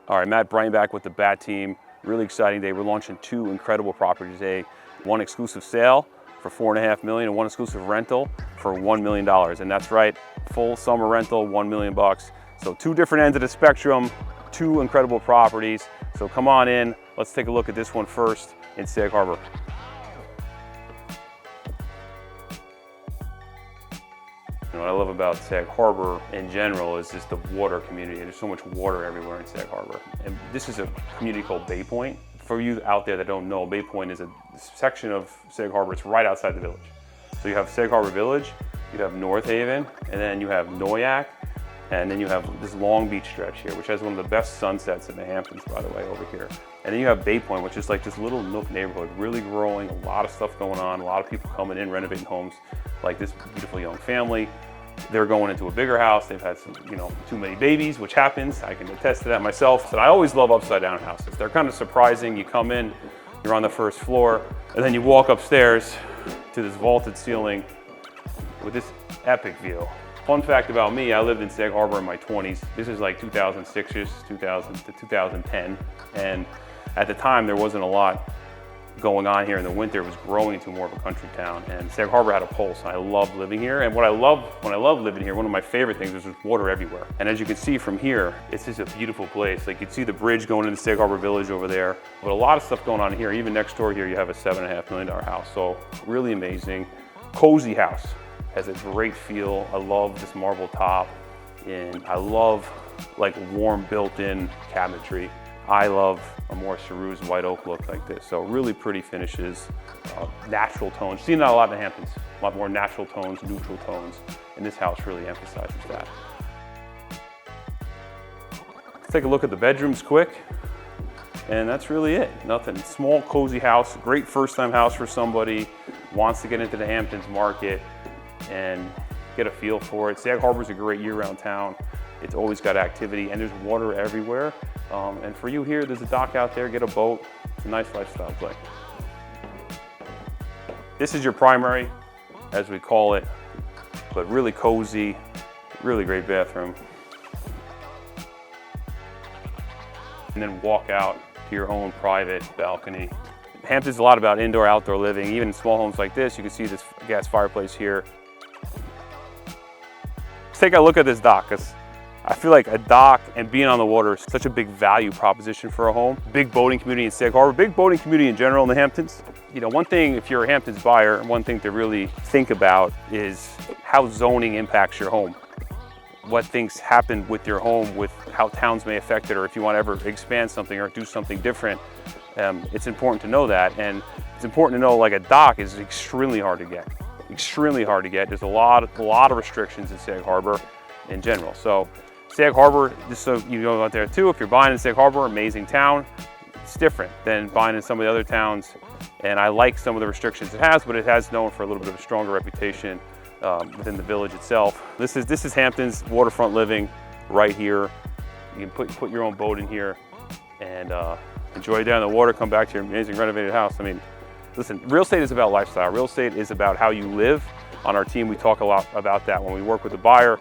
All right, Matt Breitenbach with the BAT team. Really exciting day. We're launching 2 incredible properties today. One exclusive sale for $4.5 million and one exclusive rental for $1 million. And that's right, full summer rental, $1 million. So 2 different ends of the spectrum, 2 incredible properties. So come on in, let's take a look at this one first in Sag Harbor. What I love about Sag Harbor in general is just the water community. There's so much water everywhere in Sag Harbor. And this is a community called Bay Point. For you out there that don't know, Bay Point is a section of Sag Harbor. It's right outside the village. So you have Sag Harbor Village, you have North Haven, and then you have Noyak, and then you have this Long Beach stretch here, which has one of the best sunsets in the Hamptons, by the way, over here. And then you have Bay Point, which is like this little nook neighborhood, really growing, a lot of stuff going on, a lot of people coming in, renovating homes, like this beautiful young family. They're going into a bigger house. They've had some, too many babies, which happens. I can attest to that myself. And I always love upside down houses. They're kind of surprising. You come in, you're on the first floor, and then you walk upstairs to this vaulted ceiling with this epic view. Fun fact about me, I lived in Sag Harbor in my 20s. This is like 2006-ish, 2000 to 2010. And at the time, there wasn't a lot going on here in the winter. It was growing into more of a country town, and Sag Harbor had a pulse. I love living here, and when I love living here, one of my favorite things is there's water everywhere. And as you can see from here, it's just a beautiful place. Like, you can see the bridge going into Sag Harbor Village over there, but a lot of stuff going on here. Even next door here, you have a $7.5 million house. So really amazing, cozy house. Has a great feel. I love this marble top, and I love like warm built-in cabinetry. I love a more ceruse white oak look like this. So really pretty finishes, natural tones. You've seen that a lot in the Hamptons. A lot more natural tones, neutral tones, and this house really emphasizes that. Let's take a look at the bedrooms quick. And that's really it. Nothing. Small, cozy house. Great first-time house for somebody who wants to get into the Hamptons market and get a feel for it. Sag Harbor's a great year-round town. It's always got activity, and there's water everywhere. And for you here, there's a dock out there, get a boat. It's a nice lifestyle play. This is your primary, as we call it, but really cozy, really great bathroom. And then walk out to your own private balcony. Hamptons is a lot about indoor, outdoor living. Even in small homes like this, you can see this gas fireplace here. Let's take a look at this dock, because I feel like a dock and being on the water is such a big value proposition for a home. Big boating community in Sag Harbor, big boating community in general in the Hamptons. One thing, if you're a Hamptons buyer, one thing to really think about is how zoning impacts your home. What things happen with your home, with how towns may affect it, or if you want to ever expand something or do something different. It's important to know that, and it's important to know like a dock is extremely hard to get. Extremely hard to get. There's a lot of restrictions in Sag Harbor in general. So Sag Harbor, just so you know out there too, if you're buying in Sag Harbor, amazing town, it's different than buying in some of the other towns. And I like some of the restrictions it has, but it has known for a little bit of a stronger reputation within the village itself. This is Hamptons waterfront living right here. You can put your own boat in here and enjoy down the water, come back to your amazing renovated house. I mean, listen, real estate is about lifestyle. Real estate is about how you live. On our team, we talk a lot about that when we work with the buyer.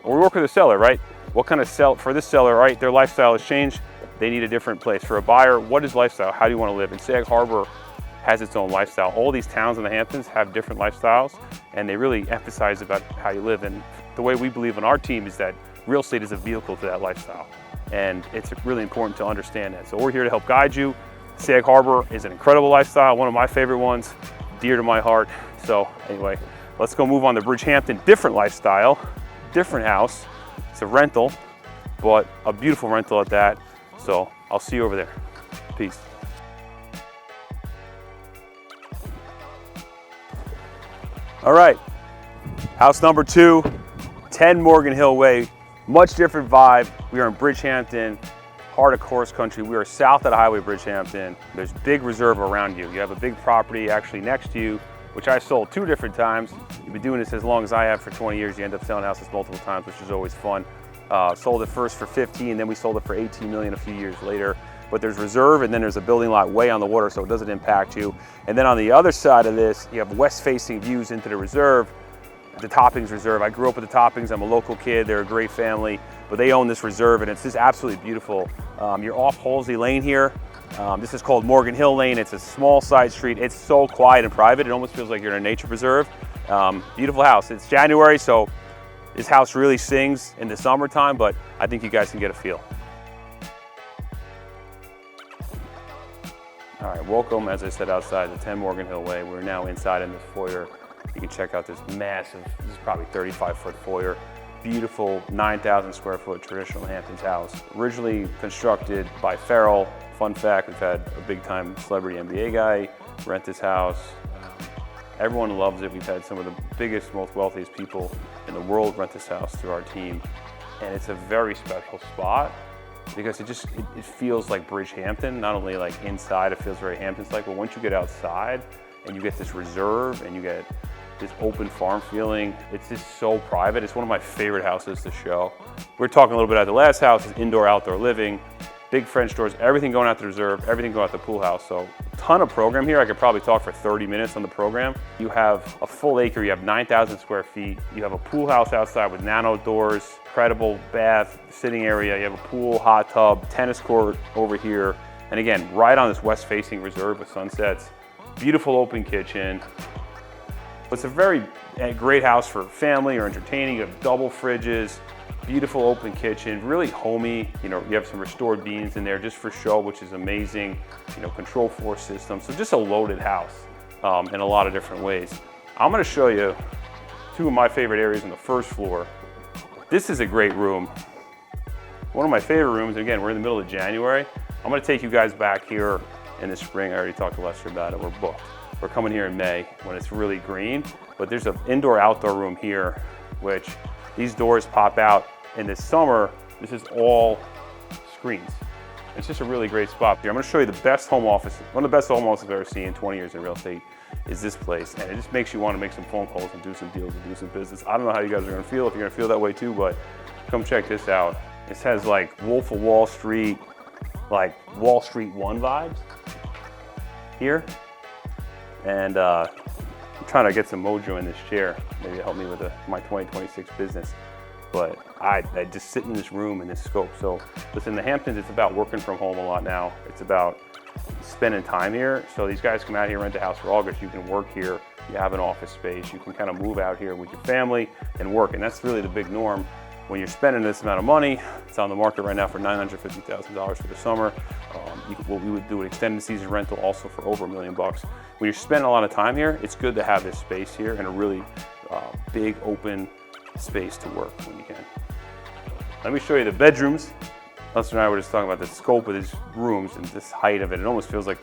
Or we work with a seller, right? What kind of for this seller, right? Their lifestyle has changed. They need a different place. For a buyer, what is lifestyle? How do you want to live? And Sag Harbor has its own lifestyle. All these towns in the Hamptons have different lifestyles, and they really emphasize about how you live. And the way we believe on our team is that real estate is a vehicle to that lifestyle. And it's really important to understand that. So we're here to help guide you. Sag Harbor is an incredible lifestyle, one of my favorite ones, dear to my heart. So anyway, let's go move on to Bridgehampton, different lifestyle. Different house. It's a rental, but a beautiful rental at that. So I'll see you over there. Peace. All right, house number 2, 10 Morgan Hill Way. Much different vibe. We are in Bridgehampton, heart of horse country. We are south of the highway, Bridgehampton. There's big reserve around you. You have a big property actually next to you, which I sold 2 different times. You've been doing this as long as I have for 20 years. You end up selling houses multiple times, which is always fun. Sold it first for 15, then we sold it for 18 million a few years later. But there's reserve, and then there's a building lot way on the water, so it doesn't impact you. And then on the other side of this, you have west-facing views into the reserve, the Toppings Reserve. I grew up with the Toppings. I'm a local kid. They're a great family. but they own this reserve, and it's just absolutely beautiful. You're off Halsey Lane here. This is called Morgan Hill Lane. It's a small side street. It's so quiet and private. It almost feels like you're in a nature preserve. Beautiful house. It's January, so this house really sings in the summertime, but I think you guys can get a feel. All right, welcome, as I said, outside the 10 Morgan Hill Way. We're now inside in this foyer. You can check out this massive, this is probably 35-foot foyer. Beautiful 9,000 square foot traditional Hamptons house. Originally constructed by Farrell. Fun fact, we've had a big time celebrity NBA guy rent this house. Everyone loves it. We've had some of the biggest, most wealthiest people in the world rent this house through our team. And it's a very special spot because it feels like Bridgehampton. Not only like inside, it feels very Hamptons-like, but once you get outside and you get this reserve and you get this open farm feeling, it's just so private. It's one of my favorite houses to show. We're talking a little bit about the last house, is indoor, outdoor living, big French doors, everything going out the reserve, everything going out the pool house. So ton of program here. I could probably talk for 30 minutes on the program. You have a full acre, you have 9,000 square feet. You have a pool house outside with nano doors, incredible bath, sitting area. You have a pool, hot tub, tennis court over here. And again, right on this west facing reserve with sunsets. Beautiful open kitchen. It's a very great house for family or entertaining. You have double fridges, beautiful open kitchen, really homey. You know, you have some restored beans in there just for show, which is amazing. You know, control force system. So just a loaded house in a lot of different ways. I'm gonna show you two of my favorite areas on the first floor. This is a great room. One of my favorite rooms, and again, we're in the middle of January. I'm gonna take you guys back here in the spring. I already talked to Lester about it, we're booked. We're coming here in May when it's really green, but there's an indoor-outdoor room here, which these doors pop out. In the summer, this is all screens. It's just a really great spot here. I'm gonna show you the best home office, one of the best home offices I've ever seen in 20 years in real estate is this place. And it just makes you wanna make some phone calls and do some deals and do some business. I don't know how you guys are gonna feel, if you're gonna feel that way too, but come check this out. This has like Wolf of Wall Street, like Wall Street 1 vibes here. And I'm trying to get some mojo in this chair, maybe help me with my 2026 business. But I just sit in this room in this scope. So listen, the Hamptons, it's about working from home a lot now. It's about spending time here. So these guys come out here, rent a house for August. You can work here. You have an office space. You can kind of move out here with your family and work. And that's really the big norm. When you're spending this amount of money, it's on the market right now for $950,000 for the summer. We would do an extended season rental also for over $1 million. When you're spending a lot of time here, it's good to have this space here and a really big open space to work when you can. Let me show you the bedrooms. Lester and I were just talking about the scope of these rooms and this height of it. It almost feels like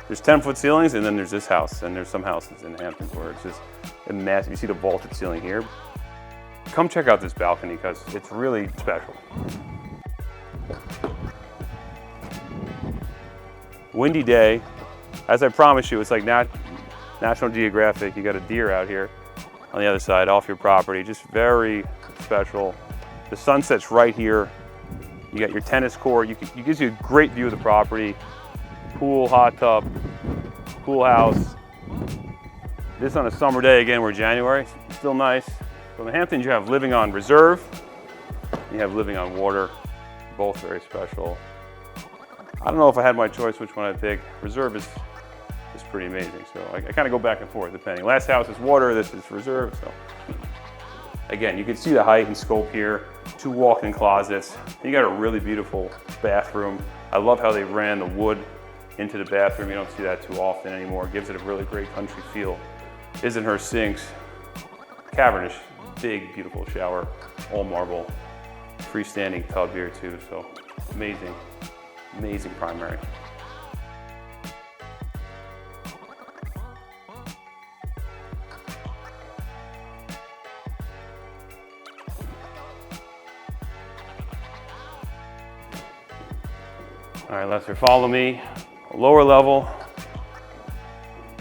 there's 10-foot ceilings, and then there's this house, and there's some houses in Hamptons where it's just a massive. You see the vaulted ceiling here. Come check out this balcony because it's really special. Windy day. As I promised you, it's like National Geographic. You got a deer out here on the other side off your property. Just very special. The sunset's right here. You got your tennis court. It gives you a great view of the property. Pool, hot tub, pool house. This on a summer day, again, we're January, still nice. So in the Hamptons, you have living on reserve, you have living on water, both very special. I don't know if I had my choice which one I'd pick. Reserve is pretty amazing, so I kind of go back and forth depending. Last house is water, this is reserve, so. Again, you can see the height and scope here, 2 walk-in closets. You got a really beautiful bathroom. I love how they ran the wood into the bathroom. You don't see that too often anymore. It gives it a really great country feel. Isn't her sinks, cavernous, big, beautiful shower, all marble, freestanding tub here too, so amazing, amazing primary. All right, Lester, follow me. Lower level.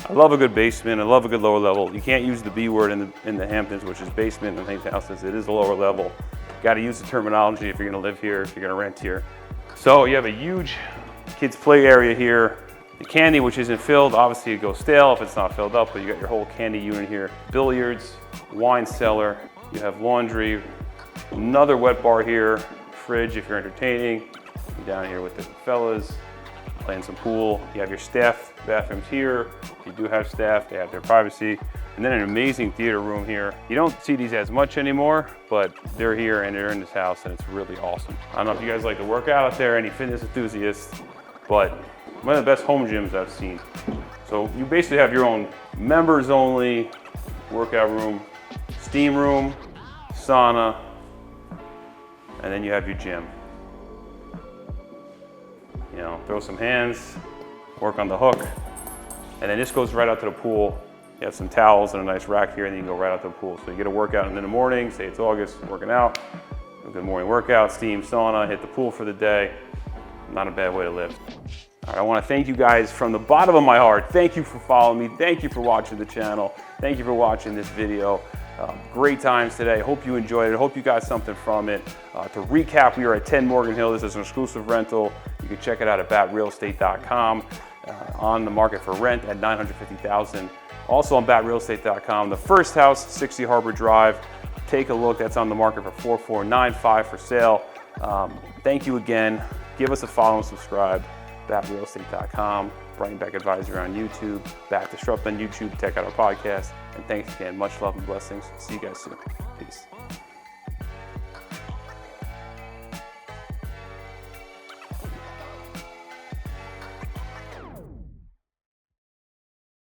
I love a good basement. I love a good lower level. You can't use the B word in the Hamptons, which is basement in these houses. It is a lower level. Got to use the terminology if you're going to live here, if you're going to rent here. So you have a huge kids' play area here. The candy, which isn't filled, obviously it goes stale if it's not filled up, but you got your whole candy unit here. Billiards, wine cellar. You have laundry. Another wet bar here. fridge if you're entertaining. You're down here with the fellas, playing some pool. You have your staff bathrooms here. If you do have staff, they have their privacy. And then an amazing theater room here. You don't see these as much anymore, but they're here and they're in this house and it's really awesome. I don't know if you guys like to work out there, any fitness enthusiasts, but one of the best home gyms I've seen. So you basically have your own members only workout room, steam room, sauna, and then you have your gym. You know, throw some hands, work on the hook, and then this goes right out to the pool. You have some towels and a nice rack here, and then you go right out to the pool. So you get a workout in the morning, say it's August, working out, a good morning workout, steam, sauna, hit the pool for the day. Not a bad way to live. All right, I want to thank you guys from the bottom of my heart. Thank you for following me. Thank you for watching the channel. Thank you for watching this video. Great times today. Hope you enjoyed it. Hope you got something from it. To recap, we are at 10 Morgan Hill. This is an exclusive rental. You can check it out at batrealestate.com. On the market for rent at $950,000. Also on batrealestate.com, the first house, 60 Harbor Drive. Take a look, that's on the market for $4,495 for sale. Thank you again. Give us a follow and subscribe. batrealestate.com, Breitenbach Advisory on YouTube, Bat Disrupt on YouTube. Check out our podcast. And thanks again. Much love and blessings. See you guys soon. Peace.